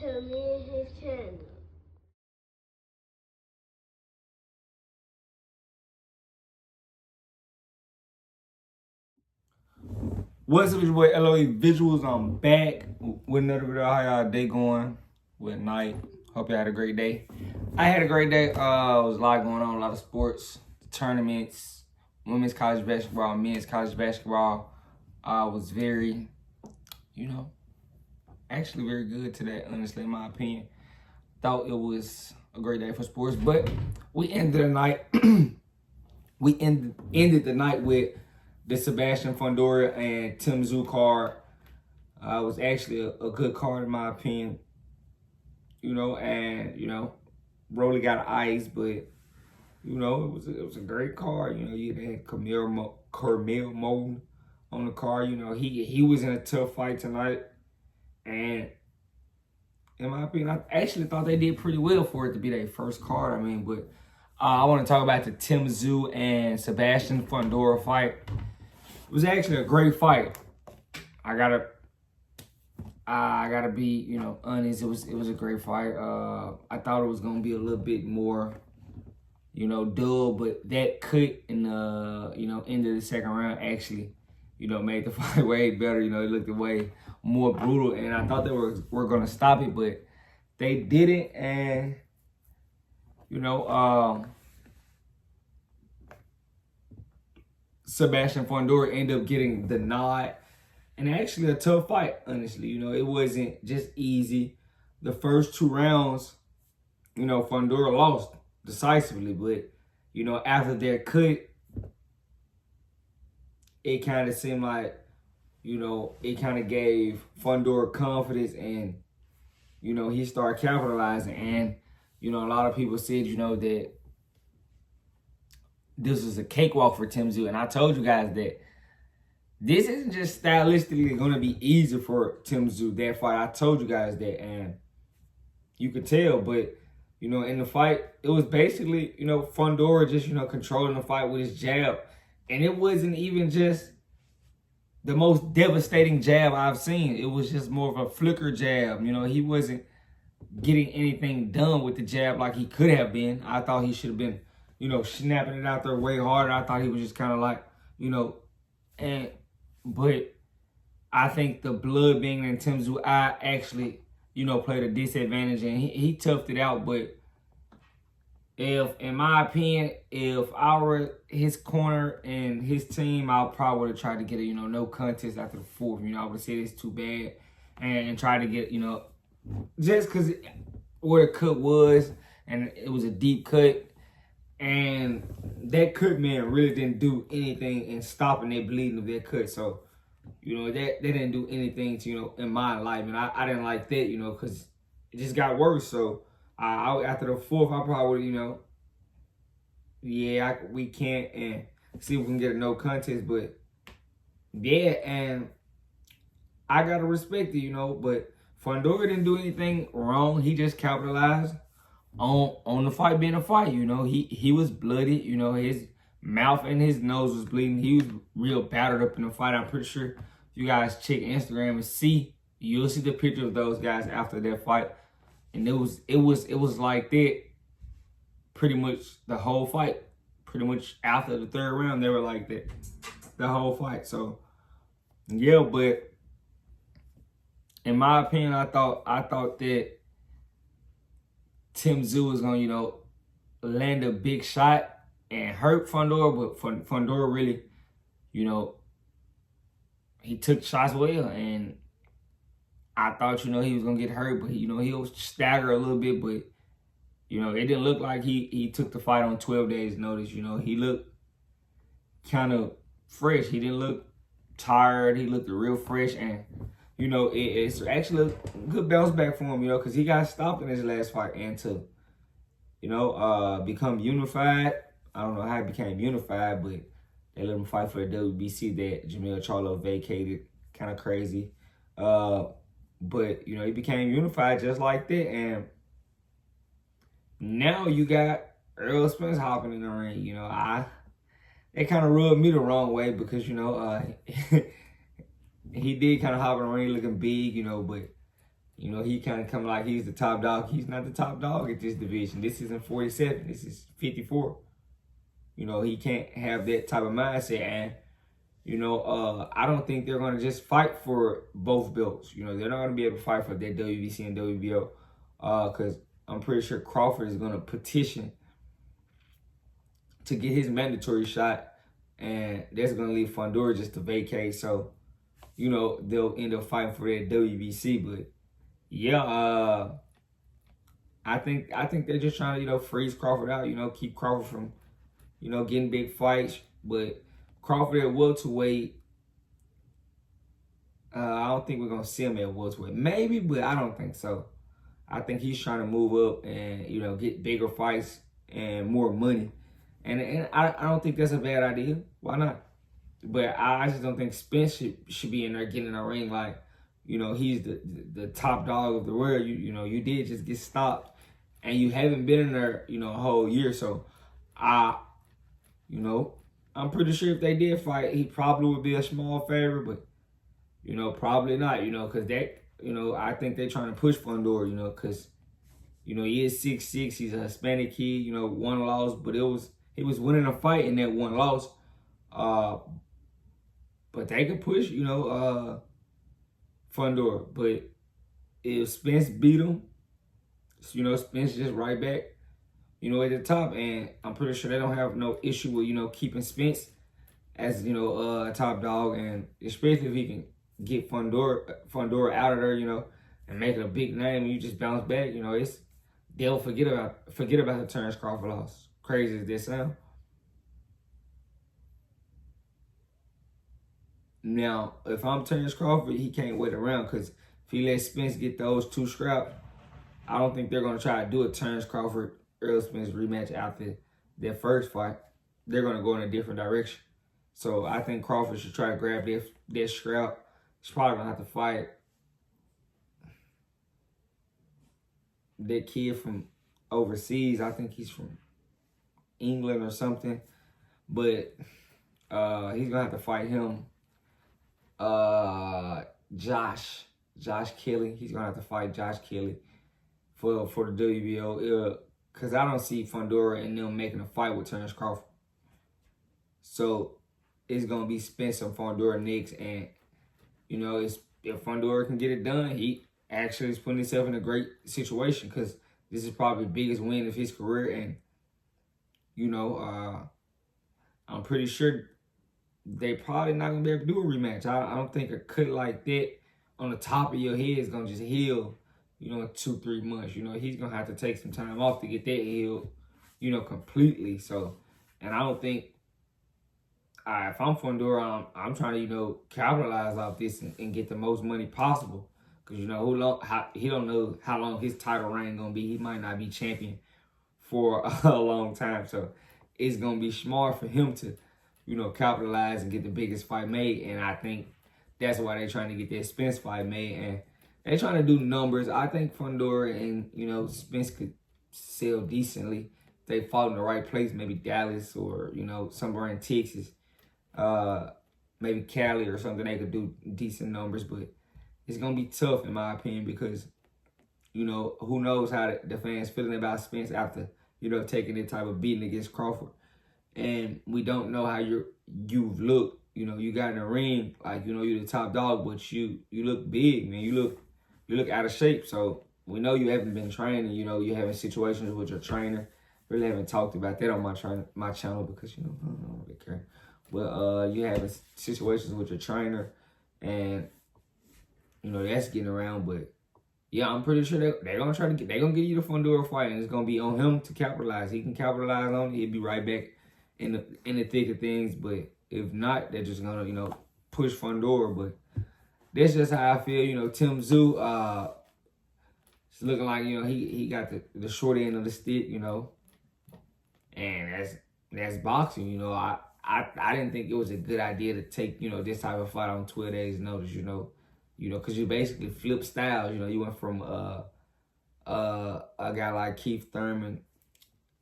to me and his channel. What's up, it's your boy LOE Visuals. I'm back with another video. How y'all day going? What night? Hope y'all had a great day. I had a great day. It was a lot going on, a lot of sports, tournaments, women's college basketball, men's college basketball. Was very, actually very good today, honestly, in my opinion. Thought it was a great day for sports, but we ended the night. we ended the night with the Sebastian Fundora and Tszyu card. Was actually a good card in my opinion. Rolly got ice, but it was a great card. You had Carmel Moten on the card. He was in a tough fight tonight, and in my opinion, I actually thought they did pretty well for it to be their first card. But I want to talk about the Tszyu and Sebastian Fundora fight. It was actually a great fight. I gotta be, honest. It was a great fight. I thought it was gonna be a little bit more, dull, but that cut in the, end of the second round actually, made the fight way better. It looked way more brutal, and I thought they were gonna stop it, but they didn't, and Sebastian Fundora ended up getting the nod, and actually a tough fight, honestly. It wasn't just easy. The first two rounds, Fundora lost decisively, but, after their cut, it kind of seemed like, it kind of gave Fundora confidence, and, he started capitalizing, and, a lot of people said, that this was a cakewalk for Tszyu, and I told you guys that this isn't just stylistically going to be easy for Tszyu, that fight. I told you guys that, and you could tell, but, in the fight, it was basically, Fundora just, controlling the fight with his jab, and it wasn't even just the most devastating jab I've seen. It was just more of a flicker jab. He wasn't getting anything done with the jab like he could have been. I thought he should have been, snapping it out there way harder. I thought he was just kind of like, but I think the blood being in Tszyu eye actually, played a disadvantage, and he toughed it out. But in my opinion, if I were his corner and his team, I probably would have tried to get a, no contest after the fourth. I would have said it's too bad and try to get, just because where the cut was, and it was a deep cut, and that cut, man, really didn't do anything in stopping that bleeding of that cut. So, that didn't do anything to, in my life. And I didn't like that, because it just got worse. So, after the fourth, I probably would, we can't, and see if we can get a no contest. But, yeah, and I got to respect it, but Fundora didn't do anything wrong. He just capitalized on the fight being a fight. He was bloody. His mouth and his nose was bleeding. He was real battered up in the fight. I'm pretty sure if you guys check Instagram and you'll see the picture of those guys after that fight. And it was like that pretty much the whole fight. Pretty much after the third round, they were like that the whole fight. So yeah, but in my opinion, I thought that Tszyu was gonna, land a big shot and hurt Fundora, but Fundora really, he took shots well, and I thought, he was gonna get hurt, but he'll stagger a little bit, but it didn't look like he took the fight on 12 days notice. He looked kind of fresh. He didn't look tired. He looked real fresh, and it's actually a good bounce back for him, because he got stopped in his last fight, and to, become unified. I don't know how he became unified, but they let him fight for the WBC that Jamil Charlo vacated. Kind of crazy. But, he became unified just like that, and now you got Errol Spence hopping in the ring. They kind of rubbed me the wrong way because, he did kind of hop in the ring looking big, but, You know, he kind of come like he's the top dog. He's not the top dog at this division. This isn't 47. This is 54. You know, he can't have that type of mindset. And, you know, I don't think they're going to just fight for both belts. You know, they're not going to be able to fight for that WBC and WBO because I'm pretty sure Crawford is going to petition to get his mandatory shot. And that's going to leave Fundora just to vacate. So, you know, they'll end up fighting for that WBC. But, yeah, I think they're just trying to, you know, freeze Crawford out, you know, keep Crawford from, you know, getting big fights. But Crawford at welterweight, I don't think we're going to see him at welterweight. Maybe, but I don't think so. I think he's trying to move up and, you know, get bigger fights and more money. And I don't think that's a bad idea. Why not? But I just don't think Spence should be in there getting in a ring like, you know, he's the top dog of the world. You know, you did just get stopped. And you haven't been in there, you know, a whole year. So, you know, I'm pretty sure if they did fight, he probably would be a small favorite. But, you know, probably not, you know, because that, you know, I think they're trying to push Fundora, you know, because, you know, he is 6'6". He's a Hispanic kid, you know, one loss. But he was winning a fight in that one loss. But they could push, you know, Fundora. But if Spence beat him, you know, Spence just right back, you know, at the top. And I'm pretty sure they don't have no issue with, you know, keeping Spence as, you know, a top dog. And especially if he can get Fundora out of there, you know, and make it a big name and you just bounce back, you know, they'll forget about the Terrence Crawford loss. Crazy as this sound. Now, if I'm Terrence Crawford, he can't wait around because if he lets Spence get those two scraps, I don't think they're going to try to do a Terrence Crawford Errol Spence rematch after their first fight. They're going to go in a different direction. So I think Crawford should try to grab their scrap. He's probably going to have to fight that kid from overseas. I think he's from England or something. But he's going to have to fight him. Josh Kelly. He's going to have to fight Josh Kelly for the WBO. Because I don't see Fundora and them making a fight with Terrence Crawford. So it's going to be Spence and Fundora next. And, you know, if Fundora can get it done, he actually is putting himself in a great situation because this is probably the biggest win of his career. And, you know, I'm pretty sure they probably not going to be able to do a rematch. I don't think a cut like that on the top of your head is going to just heal, you know, in 2-3 months. You know, he's going to have to take some time off to get that healed, you know, completely. So, and I don't think, if I'm Fundora, I'm trying to, you know, capitalize off this and get the most money possible. Because, you know, he don't know how long his title reign going to be. He might not be champion for a long time. So, it's going to be smart for him to, you know, capitalize and get the biggest fight made. And I think that's why they're trying to get that Spence fight made. And they're trying to do numbers. I think Fundora and, you know, Spence could sell decently. If they fought in the right place, maybe Dallas or, you know, somewhere in Texas. Maybe Cali or something, they could do decent numbers. But it's going to be tough, in my opinion, because, you know, who knows how the fans feeling about Spence after, you know, taking that type of beating against Crawford. And we don't know how you've looked. You know, you got in the ring, like, you know, you're the top dog, but you look big, man. You look out of shape. So we know you haven't been training. You know, you're having situations with your trainer. Really haven't talked about that on my channel because, you know, I don't really care. But you having situations with your trainer, and, you know, that's getting around. But yeah, I'm pretty sure they're gonna get you the Fundora fight, and it's gonna be on him to capitalize. He can capitalize on it. He'll be right back in the thick of things. But if not, they're just gonna, you know, push Fundora. But that's just how I feel. You know, Tszyu, it's looking like, you know, he got the short end of the stick, you know, and that's boxing. You know, I didn't think it was a good idea to take, you know, this type of fight on 12 days notice, you know, because you basically flip styles. You know, you went from a guy like Keith Thurman,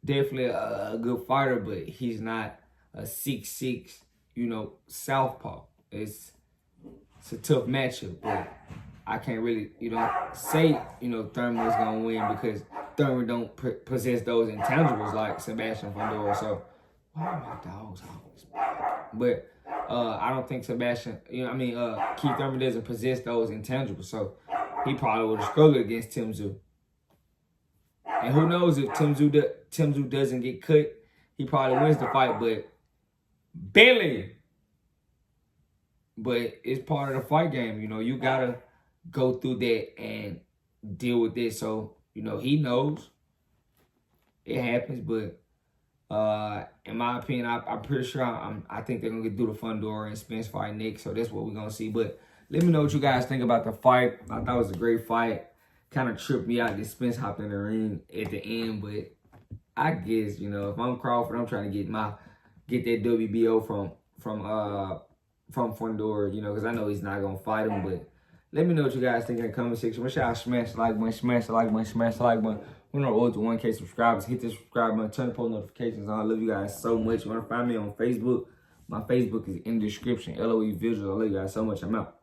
definitely a good fighter, but he's not a 6'6", you know, southpaw. It's a tough matchup. But I can't really, say, Thurman is going to win because Thurman don't possess those intangibles like Sebastian Fundora. So, why are my dogs always barking? But I don't think Sebastian, Keith Thurman doesn't possess those intangibles. So, he probably would have struggled against Tszyu. And who knows if Tszyu doesn't get cut, he probably wins the fight, but barely. But it's part of the fight game. You got to go through that and deal with it. So, he knows it happens. But in my opinion, I'm pretty sure I think they're going to get through the Fundora and Spence fight next. So that's what we're going to see. But let me know what you guys think about the fight. I thought it was a great fight. Kind of tripped me out that Spence hopped in the ring at the end. But I guess, if I'm Crawford, I'm trying to get that WBO from Fundora, because I know he's not going to fight him. But let me know what you guys think in the comment section. Make sure y'all smash the like button, smash the like button, smash the like button. We're on the road to 1K subscribers. Hit the subscribe button, turn the post notifications on. I love you guys so much. You want to find me on Facebook? My Facebook is in the description. LOE Visuals. I love you guys so much. I'm out.